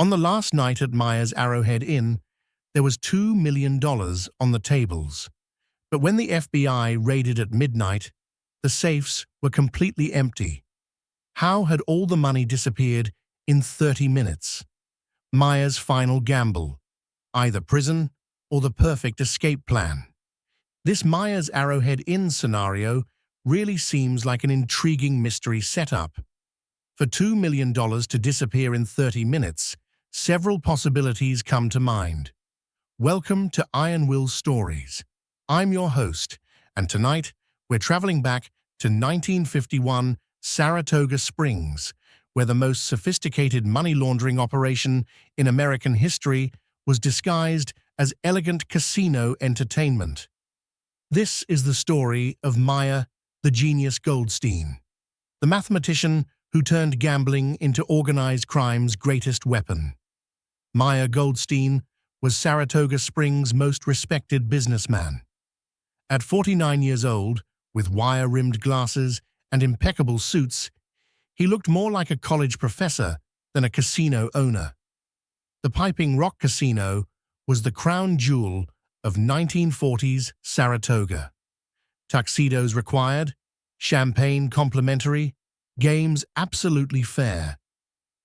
On the last night at Meyer's Arrowhead Inn, there was $2 million on the tables. But when the FBI raided at midnight, the safes were completely empty. How had all the money disappeared in 30 minutes? Meyer's final gamble, either prison or the perfect escape plan. This Meyer's Arrowhead Inn scenario really seems like an intriguing mystery setup. For $2 million to disappear in 30 minutes, several possibilities come to mind. Welcome to Iron Will Stories. I'm your host, and tonight we're traveling back to 1951 Saratoga Springs, where the most sophisticated money laundering operation in American history was disguised as elegant casino entertainment. This is the story of Meyer, the genius Goldstein, the mathematician who turned gambling into organized crime's greatest weapon. Meyer Goldstein was Saratoga Springs' most respected businessman. At 49 years old, with wire-rimmed glasses and impeccable suits, he looked more like a college professor than a casino owner. The Piping Rock Casino was the crown jewel of 1940s Saratoga. Tuxedos required, champagne complimentary, games absolutely fair.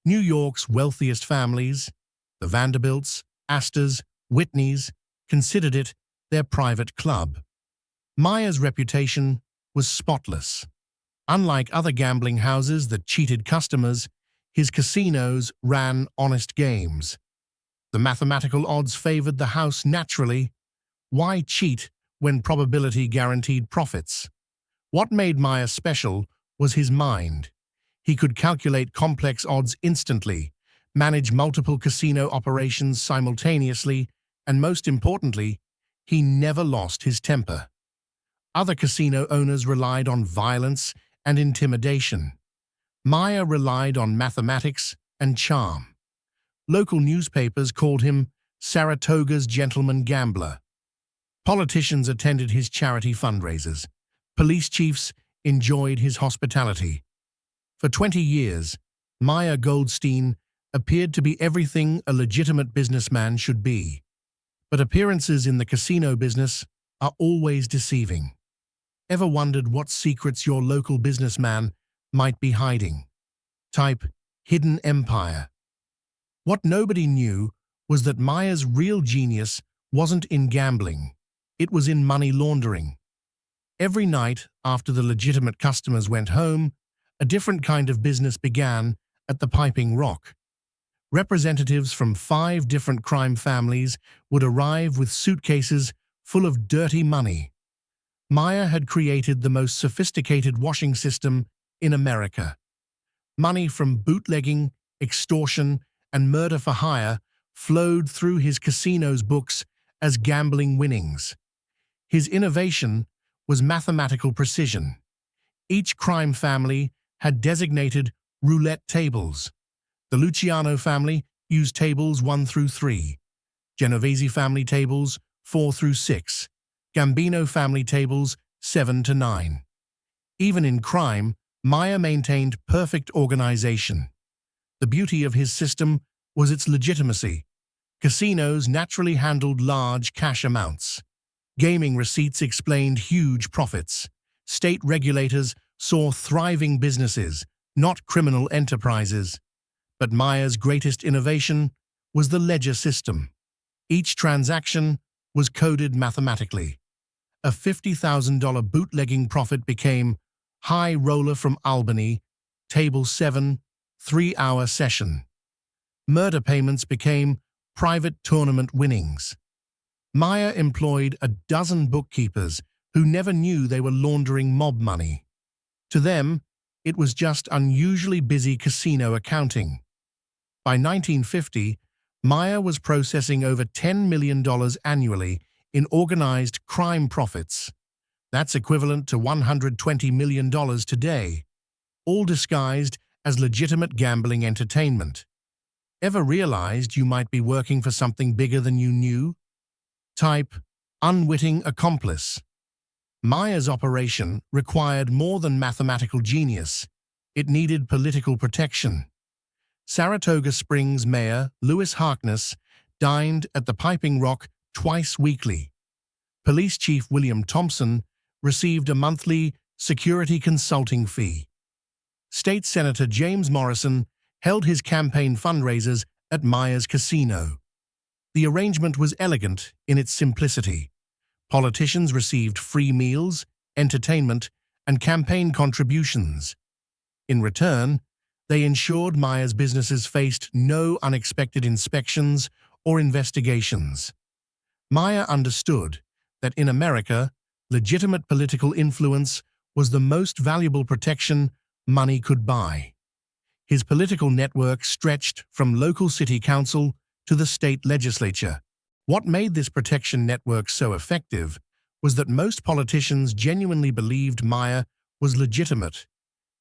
New York's wealthiest families, the Vanderbilts, Astors, Whitneys, considered it their private club. Meyer's reputation was spotless. Unlike other gambling houses that cheated customers, his casinos ran honest games. The mathematical odds favored the house naturally. Why cheat when probability guaranteed profits? What made Meyer special was his mind. He could calculate complex odds instantly, manage multiple casino operations simultaneously, and most importantly, he never lost his temper. Other casino owners relied on violence and intimidation. Meyer relied on mathematics and charm. Local newspapers called him Saratoga's gentleman gambler. Politicians attended his charity fundraisers. Police chiefs enjoyed his hospitality. For 20 years, Meyer Goldstein appeared to be everything a legitimate businessman should be. But appearances in the casino business are always deceiving. Ever wondered what secrets your local businessman might be hiding? Type hidden empire. What nobody knew was that Meyer's real genius wasn't in gambling. It was in money laundering. Every night after the legitimate customers went home, a different kind of business began at the Piping Rock. Representatives from 5 different crime families would arrive with suitcases full of dirty money. Meyer had created the most sophisticated washing system in America. Money from bootlegging, extortion, and murder for hire flowed through his casino's books as gambling winnings. His innovation was mathematical precision. Each crime family had designated roulette tables. The Luciano family used tables 1 through 3, Genovese family tables 4 through 6, Gambino family tables 7 to 9. Even in crime, Meyer maintained perfect organization. The beauty of his system was its legitimacy. Casinos naturally handled large cash amounts. Gaming receipts explained huge profits. State regulators saw thriving businesses, not criminal enterprises. But Meyer's greatest innovation was the ledger system. Each transaction was coded mathematically. A $50,000 bootlegging profit became High Roller from Albany, Table 7, 3-hour session. Murder payments became private tournament winnings. Meyer employed a dozen bookkeepers who never knew they were laundering mob money. To them, it was just unusually busy casino accounting. By 1950, Meyer was processing over $10 million annually in organized crime profits. That's equivalent to $120 million today, all disguised as legitimate gambling entertainment. Ever realized you might be working for something bigger than you knew? Type unwitting accomplice. Meyer's operation required more than mathematical genius. It needed political protection. Saratoga Springs Mayor Lewis Harkness dined at the Piping Rock twice weekly. Police Chief William Thompson received a monthly security consulting fee. State Senator James Morrison held his campaign fundraisers at Meyer's casino. The arrangement was elegant in its simplicity. Politicians received free meals, entertainment, and campaign contributions. In return, they ensured Meyer's businesses faced no unexpected inspections or investigations. Meyer understood that in America, legitimate political influence was the most valuable protection money could buy. His political network stretched from local city council to the state legislature. What made this protection network so effective was that most politicians genuinely believed Meyer was legitimate.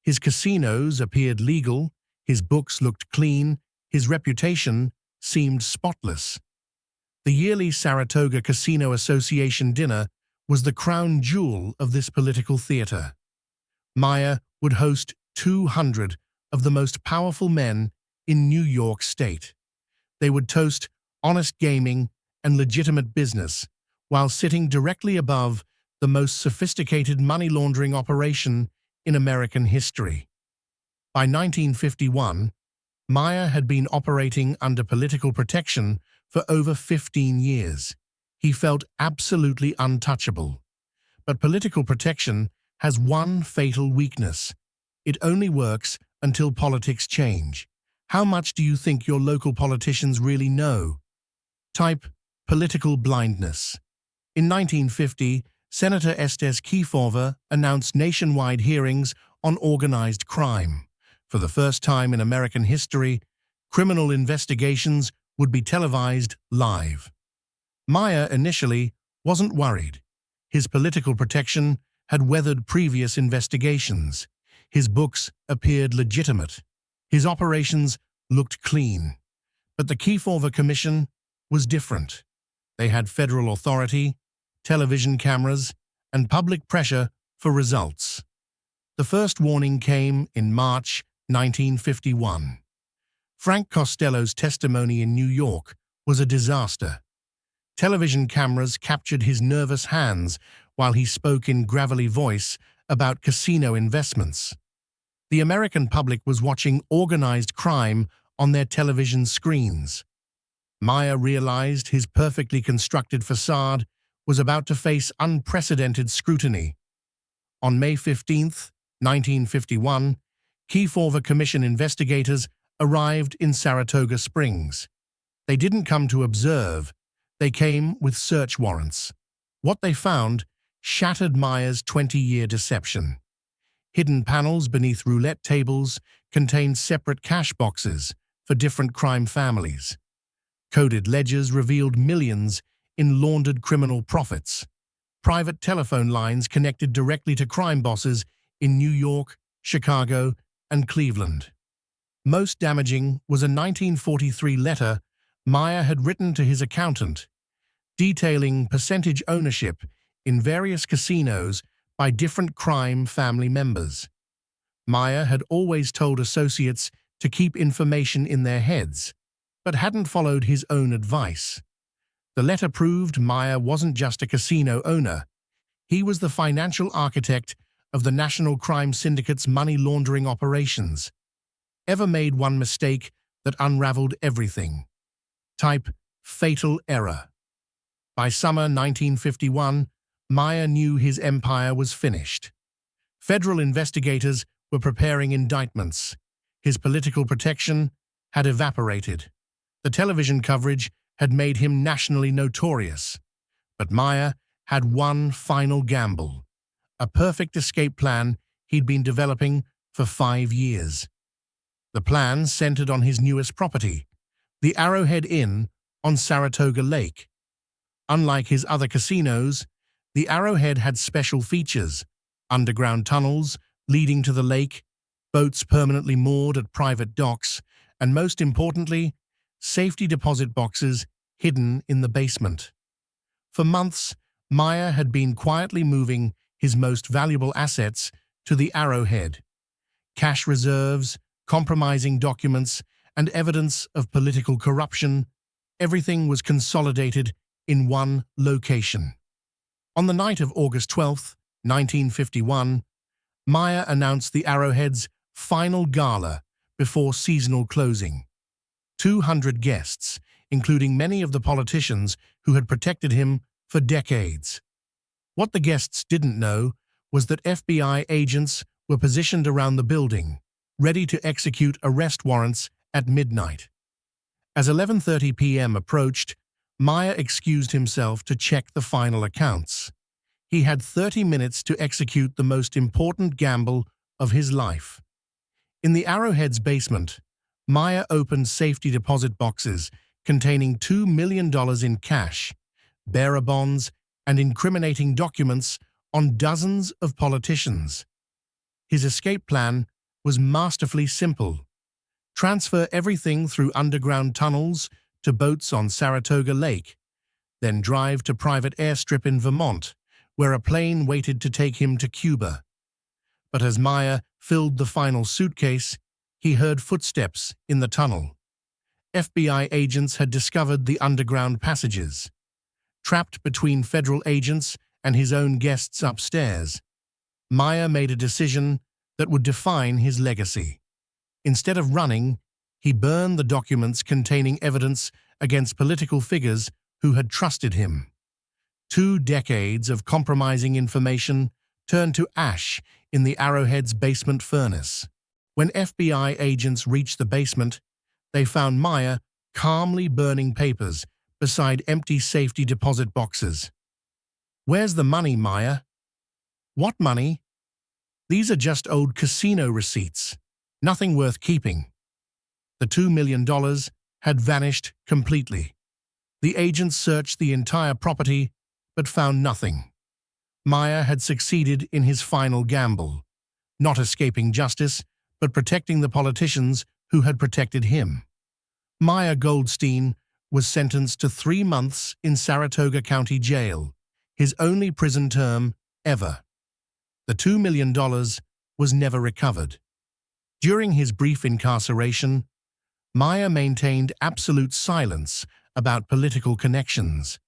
His casinos appeared legal, his books looked clean, his reputation seemed spotless. The yearly Saratoga Casino Association dinner was the crown jewel of this political theater. Meyer would host 200 of the most powerful men in New York State. They would toast honest gaming and legitimate business while sitting directly above the most sophisticated money laundering operation in American history. By 1951, Meyer had been operating under political protection for over 15 years. He felt absolutely untouchable. But political protection has one fatal weakness. It only works until politics change. How much do you think your local politicians really know? Type political blindness. In 1950, Senator Estes KEFAUVER announced nationwide hearings on organized crime. For the first time in American history, criminal investigations would be televised live. Meyer initially wasn't worried. His political protection had weathered previous investigations. His books appeared legitimate. His operations looked clean. But the KEFAUVER Commission was different. They had federal authority, television cameras, and public pressure for results. The first warning came in March 1951. Frank Costello's testimony in New York was a disaster. Television cameras captured his nervous hands while he spoke in gravelly voice about casino investments. The American public was watching organized crime on their television screens. Meyer realized his perfectly constructed facade was about to face unprecedented scrutiny. On May 15, 1951, KEFAUVER Commission investigators arrived in Saratoga Springs. They didn't come to observe, they came with search warrants. What they found shattered Meyer's 20-year deception. Hidden panels beneath roulette tables contained separate cash boxes for different crime families. Coded ledgers revealed millions in laundered criminal profits. Private telephone lines connected directly to crime bosses in New York, Chicago, and Cleveland. Most damaging was a 1943 letter Meyer had written to his accountant, detailing percentage ownership in various casinos by different crime family members. Meyer had always told associates to keep information in their heads, but hadn't followed his own advice. The letter proved Meyer wasn't just a casino owner. He was the financial architect of the National Crime Syndicate's money laundering operations. Ever made one mistake that unraveled everything? Type fatal error. By summer 1951, Meyer knew his empire was finished. Federal investigators were preparing indictments. His political protection had evaporated. The television coverage had made him nationally notorious. But Meyer had one final gamble, a perfect escape plan he'd been developing for 5 years. The plan centered on his newest property, the Arrowhead Inn on Saratoga Lake. Unlike his other casinos, the Arrowhead had special features: underground tunnels leading to the lake, boats permanently moored at private docks, and most importantly, safety deposit boxes hidden in the basement. For months, Meyer had been quietly moving his most valuable assets to the Arrowhead. Cash reserves, compromising documents, and evidence of political corruption, everything was consolidated in one location. On the night of August 12, 1951, Meyer announced the Arrowhead's final gala before seasonal closing. 200 guests, including many of the politicians who had protected him for decades. What the guests didn't know was that FBI agents were positioned around the building, ready to execute arrest warrants at midnight. As 11:30 p.m. approached, Meyer excused himself to check the final accounts. He had 30 minutes to execute the most important gamble of his life. In the Arrowhead's basement, Meyer opened safety deposit boxes containing $2 million in cash, bearer bonds, and incriminating documents on dozens of politicians. His escape plan was masterfully simple. Transfer everything through underground tunnels to boats on Saratoga Lake, then drive to private airstrip in Vermont, where a plane waited to take him to Cuba. But as Meyer filled the final suitcase, he heard footsteps in the tunnel. FBI agents had discovered the underground passages. Trapped between federal agents and his own guests upstairs, Meyer made a decision that would define his legacy. Instead of running, he burned the documents containing evidence against political figures who had trusted him. 2 decades of compromising information turned to ash in the Arrowhead's basement furnace. When FBI agents reached the basement, they found Meyer calmly burning papers beside empty safety deposit boxes. "Where's the money, Meyer?" "What money?" "These are just old casino receipts. Nothing worth keeping." The $2 million had vanished completely. The agents searched the entire property but found nothing. Meyer had succeeded in his final gamble, not escaping justice, but protecting the politicians who had protected him. Meyer Goldstein was sentenced to 3 months in Saratoga County Jail, his only prison term ever. The $2 million was never recovered. During his brief incarceration, Meyer maintained absolute silence about political connections.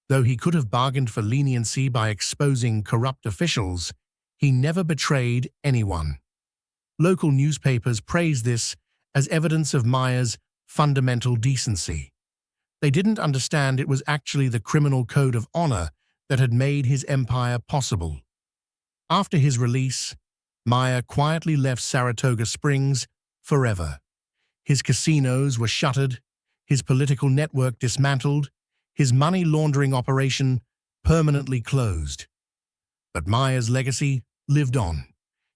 Though he could have bargained for leniency by exposing corrupt officials, he never betrayed anyone. Local newspapers praised this as evidence of Meyer's fundamental decency. They didn't understand it was actually the criminal code of honor that had made his empire possible. After his release, Meyer quietly left Saratoga Springs forever. His casinos were shuttered, his political network dismantled, his money laundering operation permanently closed. But Meyer's legacy lived on.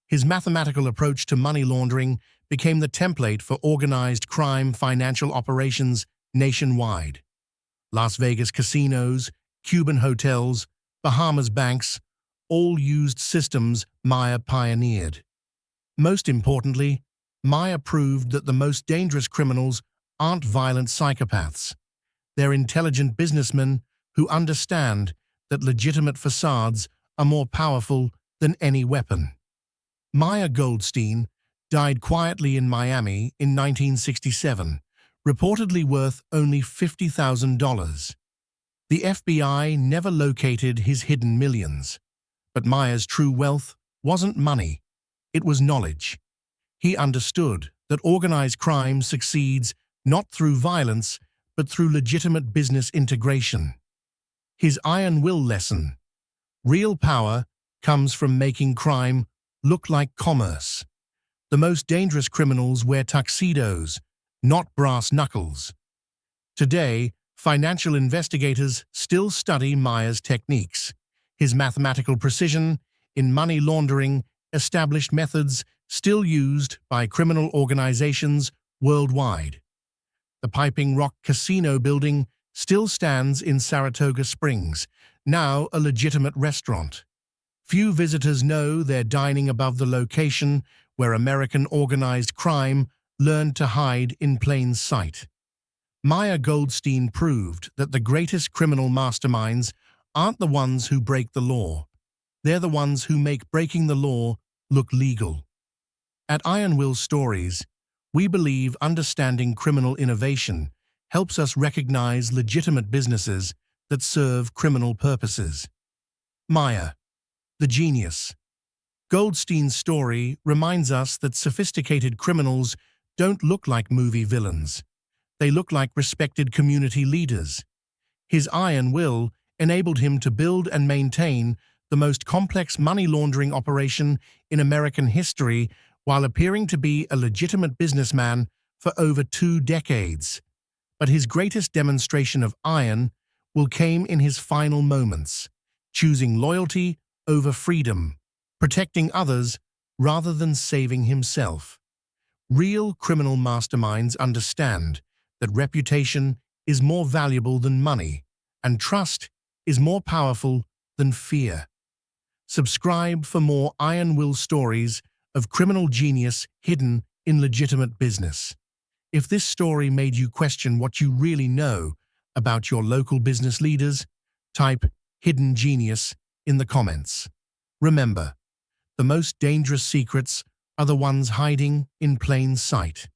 His mathematical approach to money laundering became the template for organized crime financial operations nationwide. Las Vegas casinos, Cuban hotels, Bahamas banks, all used systems Meyer pioneered. Most importantly, Meyer proved that the most dangerous criminals aren't violent psychopaths. They're intelligent businessmen who understand that legitimate facades are more powerful than any weapon. Meyer Goldstein died quietly in Miami in 1967, reportedly worth only $50,000. The FBI never located his hidden millions. But Meyer's true wealth wasn't money, it was knowledge. He understood that organized crime succeeds not through violence, but through legitimate business integration. His iron will lesson: real power comes from making crime look like commerce. The most dangerous criminals wear tuxedos, not brass knuckles. Today, financial investigators still study Meyer's techniques. His mathematical precision in money laundering established methods still used by criminal organizations worldwide. The Piping Rock Casino building still stands in Saratoga Springs, now a legitimate restaurant. Few visitors know they're dining above the location where American organized crime learned to hide in plain sight. Meyer Goldstein proved that the greatest criminal masterminds aren't the ones who break the law. They're the ones who make breaking the law look legal. At Iron Will Stories, We believe understanding criminal innovation helps us recognize legitimate businesses that serve criminal purposes. Meyer, the genius. Goldstein's story reminds us that sophisticated criminals don't look like movie villains. They look like respected community leaders. His iron will enabled him to build and maintain the most complex money laundering operation in American history while appearing to be a legitimate businessman for over 2 decades. But his greatest demonstration of iron will came in his final moments, choosing loyalty over freedom, protecting others rather than saving himself. Real criminal masterminds understand that reputation is more valuable than money, and trust is more powerful than fear. Subscribe for more iron will stories of criminal genius hidden in legitimate business. If this story made you question what you really know about your local business leaders, type "hidden genius" in the comments. Remember, the most dangerous secrets are the ones hiding in plain sight.